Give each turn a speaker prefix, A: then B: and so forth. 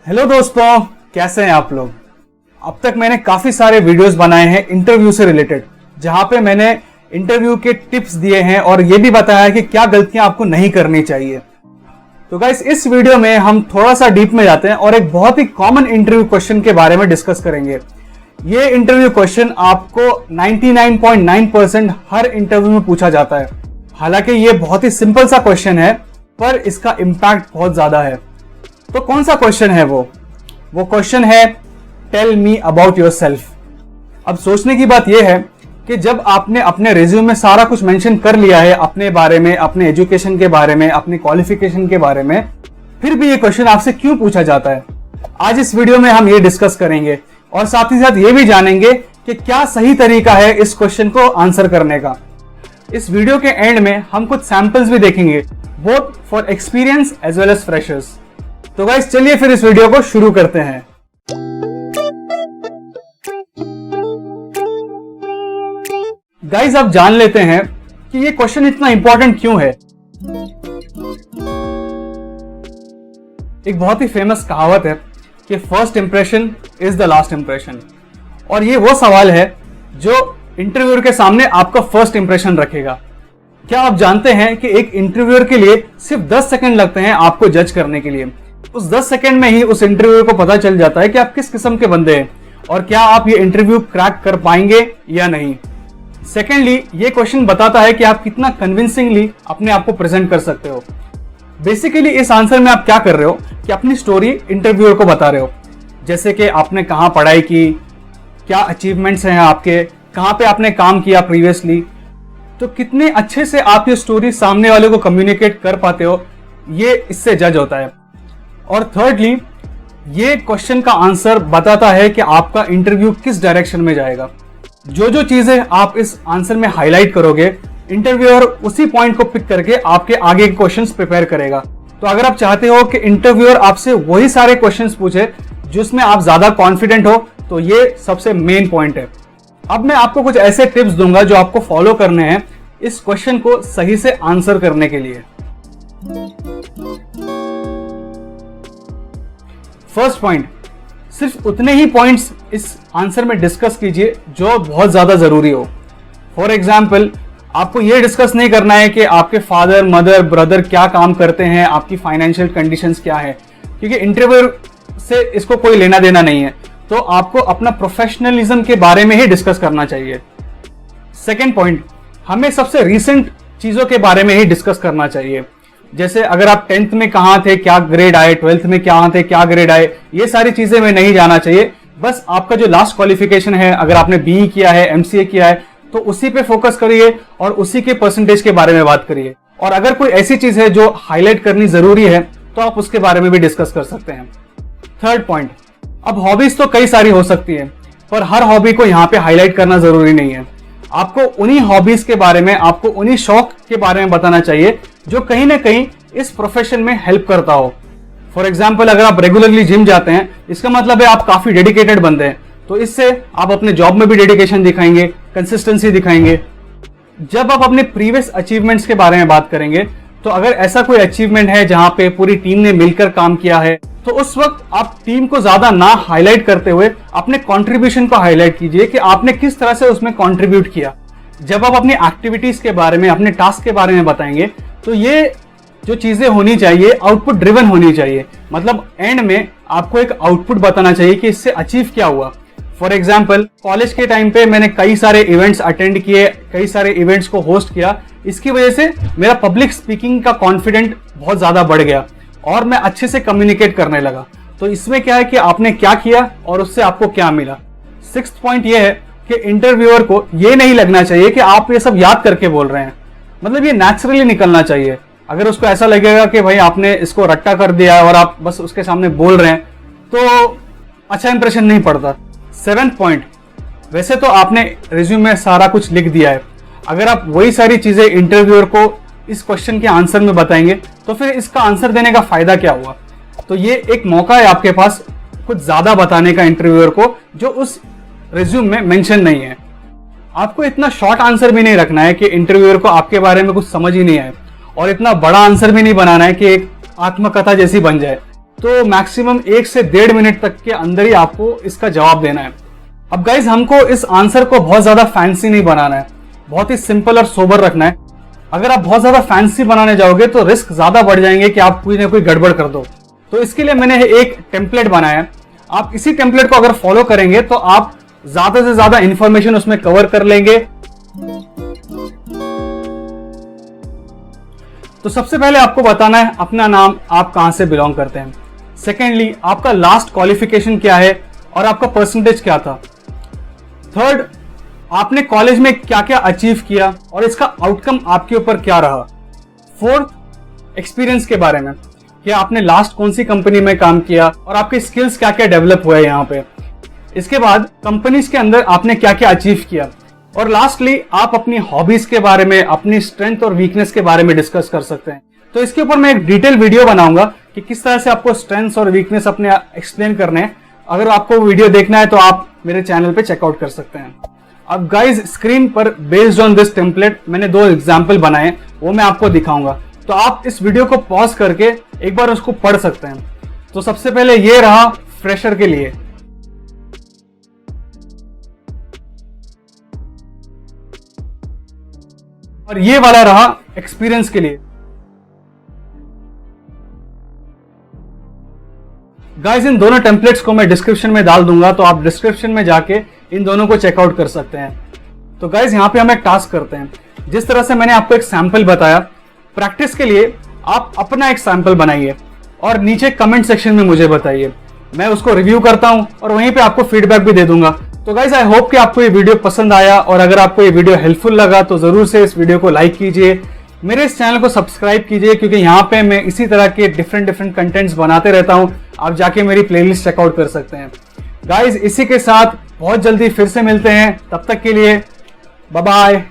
A: Hello दोस्तों, कैसे हैं आप लोग। अब तक मैंने काफी सारे वीडियोस बनाए हैं इंटरव्यू से रिलेटेड, जहां पे मैंने इंटरव्यू के टिप्स दिए हैं और ये भी बताया कि क्या गलतियां आपको नहीं करनी चाहिए। तो गाइस, इस वीडियो में हम थोड़ा सा डीप में जाते हैं और एक बहुत ही कॉमन इंटरव्यू क्वेश्चन के बारे में डिस्कस करेंगे। ये इंटरव्यू क्वेश्चन आपको 99.9% हर इंटरव्यू में पूछा जाता है। हालांकि ये बहुत ही सिंपल सा क्वेश्चन है, पर इसका इम्पैक्ट बहुत ज्यादा है। तो कौन सा क्वेश्चन है वो क्वेश्चन है टेल मी अबाउट योरसेल्फ। अब सोचने की बात यह है कि जब आपने अपने रिज्यूम में सारा कुछ मेंशन कर लिया है अपने बारे में, अपने एजुकेशन के बारे में, अपने क्वालिफिकेशन के बारे में, फिर भी ये क्वेश्चन आपसे क्यों पूछा जाता है। आज इस वीडियो में हम ये डिस्कस करेंगे और साथ ही साथ ये भी जानेंगे कि क्या सही तरीका है इस क्वेश्चन को आंसर करने का। इस वीडियो के एंड में हम कुछ सैंपल्स भी देखेंगे, both for experience as well as freshers. तो गाइस, चलिए फिर इस वीडियो को शुरू करते हैं। गाइस, अब जान लेते हैं कि ये क्वेश्चन इतना इंपॉर्टेंट क्यों है। एक बहुत ही फेमस कहावत है कि first impression is the last impression, और ये वो सवाल है जो इंटरव्यूअर के सामने आपका फर्स्ट इंप्रेशन रखेगा। क्या आप जानते हैं कि एक इंटरव्यूअर के लिए सिर्फ 10 सेकंड लगते हैं आपको जज करने के लिए। उस 10 सेकंड में ही उस इंटरव्यूअर को पता चल जाता है कि आप किस किस्म के बंदे हैं और क्या आप ये इंटरव्यू क्रैक कर पाएंगे या नहीं। सेकेंडली, ये क्वेश्चन बताता है कि आप कितना कन्विंसिंगली अपने आप को प्रेजेंट कर सकते हो। बेसिकली इस आंसर में आप क्या कर रहे हो कि अपनी स्टोरी इंटरव्यूअर को बता रहे हो, जैसे कि आपने कहाँ पढ़ाई की, क्या अचीवमेंट्स हैं आपके, कहाँ पे आपने काम किया प्रीवियसली। तो कितने अच्छे से आप ये स्टोरी सामने वाले को कम्युनिकेट कर पाते हो, ये इससे जज होता है। और थर्डली, ये क्वेश्चन का आंसर बताता है कि आपका इंटरव्यू किस डायरेक्शन में जाएगा। जो जो चीजें आप इस आंसर में हाईलाइट करोगे, इंटरव्यूअर उसी पॉइंट को पिक करके आपके आगे के क्वेश्चंस प्रिपेयर करेगा। तो अगर आप चाहते हो कि इंटरव्यूअर आपसे वही सारे क्वेश्चंस पूछे जिसमें आप ज्यादा कॉन्फिडेंट हो, तो ये सबसे मेन पॉइंट है। अब मैं आपको कुछ ऐसे टिप्स दूंगा जो आपको फॉलो करने हैं इस क्वेश्चन को सही से आंसर करने के लिए। फर्स्ट पॉइंट, सिर्फ उतने ही पॉइंट्स इस आंसर में डिस्कस कीजिए जो बहुत ज्यादा जरूरी हो। फॉर एग्जाम्पल, आपको यह डिस्कस नहीं करना है कि आपके फादर, मदर, ब्रदर क्या काम करते हैं, आपकी फाइनेंशियल कंडीशंस क्या है, क्योंकि इंटरव्यूअर से इसको कोई लेना देना नहीं है। तो आपको अपना प्रोफेशनलिज्म के बारे में ही डिस्कस करना चाहिए। सेकेंड पॉइंट, हमें सबसे रीसेंट चीजों के बारे में ही डिस्कस करना चाहिए, जैसे अगर आप 10th में कहाँ थे, क्या ग्रेड आए, 12th में कहाँ थे, क्या ग्रेड आए, ये सारी चीजें में नहीं जाना चाहिए। बस आपका जो लास्ट क्वालिफिकेशन है, अगर आपने बीई किया है, एमसीए किया है, तो उसी पे फोकस करिए और उसी के परसेंटेज के बारे में बात करिए। और अगर कोई ऐसी चीज है जो हाईलाइट करनी जरूरी है, तो आप उसके बारे में भी डिस्कस कर सकते हैं। थर्ड पॉइंट, अब हॉबीज तो कई सारी हो सकती है, पर हर हॉबी को यहाँ पे हाईलाइट करना जरूरी नहीं है। आपको उन्हीं हॉबीज के बारे में, आपको उन्हीं शौक के बारे में बताना चाहिए जो कहीं ना कहीं इस प्रोफेशन में हेल्प करता हो। फॉर एग्जाम्पल, अगर आप रेगुलरली जिम जाते हैं, इसका मतलब है आप काफी डेडिकेटेड बंदे हैं, तो इससे आप अपने जॉब में भी डेडिकेशन दिखाएंगे, कंसिस्टेंसी दिखाएंगे। जब आप अपने प्रीवियस अचीवमेंट्स के बारे में बात करेंगे, तो अगर ऐसा कोई अचीवमेंट है जहां पे पूरी टीम ने मिलकर काम किया है, तो उस वक्त आप टीम को ज्यादा ना हाईलाइट करते हुए अपने कंट्रीब्यूशन को हाईलाइट कीजिए कि आपने किस तरह से उसमें कंट्रीब्यूट किया। जब आप अपनी एक्टिविटीज के बारे में, अपने टास्क के बारे में बताएंगे, तो ये जो चीजें होनी चाहिए आउटपुट ड्रिवन होनी चाहिए। मतलब एंड में आपको एक आउटपुट बताना चाहिए कि इससे अचीव क्या हुआ। फॉर एग्जाम्पल, कॉलेज के टाइम पे मैंने कई सारे इवेंट्स अटेंड किए, कई सारे इवेंट्स को होस्ट किया। इसकी वजह से मेरा पब्लिक स्पीकिंग का कॉन्फिडेंट बहुत ज्यादा बढ़ गया और मैं अच्छे से कम्युनिकेट करने लगा। तो इसमें क्या है कि आपने क्या किया और उससे आपको क्या मिला। सिक्स्थ पॉइंट ये है कि इंटरव्यूअर को ये नहीं लगना चाहिए कि आप ये सब याद करके बोल रहे हैं। मतलब ये नेचुरली निकलना चाहिए। अगर उसको ऐसा लगेगा कि भाई आपने इसको रट्टा कर दिया है और आप बस उसके सामने बोल रहे हैं, तो अच्छा इंप्रेशन नहीं पड़ता। सेवेंथ पॉइंट, वैसे तो आपने रिज्यूम में सारा कुछ लिख दिया है, अगर आप वही सारी चीजें इंटरव्यूअर को इस क्वेश्चन के आंसर में बताएंगे, तो फिर इसका आंसर देने का फायदा क्या हुआ। तो ये एक मौका है आपके पास कुछ ज्यादा बताने का इंटरव्यूअर को, जो उस रिज्यूम में मेंशन नहीं है। आपको इतना शॉर्ट आंसर भी नहीं रखना है कि इंटरव्यूअर को आपके बारे में कुछ समझ ही नहीं आए, और इतना बड़ा आंसर भी नहीं बनाना है कि एक आत्मकथा जैसी बन जाए। तो मैक्सिमम 1 से 1.5 मिनट तक के अंदर ही आपको इसका जवाब देना है। अब गाइज हमको इस आंसर को बहुत ज्यादा फैंसी नहीं बनाना है, बहुत ही सिंपल और सोबर रखना है। अगर आप बहुत ज्यादा फैंसी बनाने जाओगे तो रिस्क ज्यादा बढ़ जाएंगे कि आप कोई ना कोई गड़बड़ कर दो। तो इसके लिए मैंने एक टेम्पलेट बनाया है। आप इसी टेम्पलेट को अगर फॉलो करेंगे तो आप ज्यादा से ज्यादा इंफॉर्मेशन उसमें कवर कर लेंगे। तो सबसे पहले आपको बताना है अपना नाम, आप कहां से बिलोंग करते हैं। सेकेंडली, आपका लास्ट क्वालिफिकेशन क्या है और आपका परसेंटेज क्या था। थर्ड, आपने कॉलेज में क्या क्या अचीव किया और इसका आउटकम आपके ऊपर क्या रहा। फोर्थ, एक्सपीरियंस के बारे में कि आपने लास्ट कौन सी कंपनी में काम किया और आपके स्किल्स क्या क्या डेवलप हुए यहाँ पे। इसके बाद कंपनीज के अंदर आपने क्या क्या अचीव किया। और लास्टली, आप अपनी हॉबीज के बारे में, अपनी स्ट्रेंथ और वीकनेस के बारे में डिस्कस कर सकते हैं। तो इसके ऊपर मैं एक डिटेल वीडियो बनाऊंगा कि किस तरह से आपको स्ट्रेंथ्स और वीकनेस अपने एक्सप्लेन करने हैं। अगर आपको वीडियो देखना है तो आप मेरे चैनल पे चेकआउट कर सकते हैं। अब गाइज स्क्रीन पर बेस्ड ऑन दिस टेम्पलेट मैंने 2 एग्जाम्पल बनाए, वो मैं आपको दिखाऊंगा। तो आप इस वीडियो को पॉज करके एक बार उसको पढ़ सकते हैं। तो सबसे पहले ये रहा फ्रेशर के लिए। और ये वाला रहा एक्सपीरियंस के लिए। गाइस इन दोनों टेम्पलेट्स को मैं डिस्क्रिप्शन में डाल दूंगा, तो आप डिस्क्रिप्शन में जाके इन दोनों को चेकआउट कर सकते हैं। तो गाइस यहाँ पे हम एक टास्क करते हैं। जिस तरह से मैंने आपको एक सैंपल बताया, प्रैक्टिस के लिए आप अपना एक सैंपल बनाइए और नीचे कमेंट सेक्शन में मुझे बताइए। मैं उसको रिव्यू करता हूं और वहीं पे आपको फीडबैक भी दे दूंगा। तो गाइस आई होप कि आपको ये वीडियो पसंद आया, और अगर आपको ये वीडियो हेल्पफुल लगा तो जरूर से इस वीडियो को लाइक कीजिए, मेरे इस चैनल को सब्सक्राइब कीजिए, क्योंकि यहाँ पे मैं इसी तरह के डिफरेंट कंटेंट्स बनाते रहता हूँ। आप जाके मेरी प्लेलिस्ट चेकआउट कर सकते हैं। गाइस इसी के साथ बहुत जल्दी फिर से मिलते हैं, तब तक के लिए बाय बाय।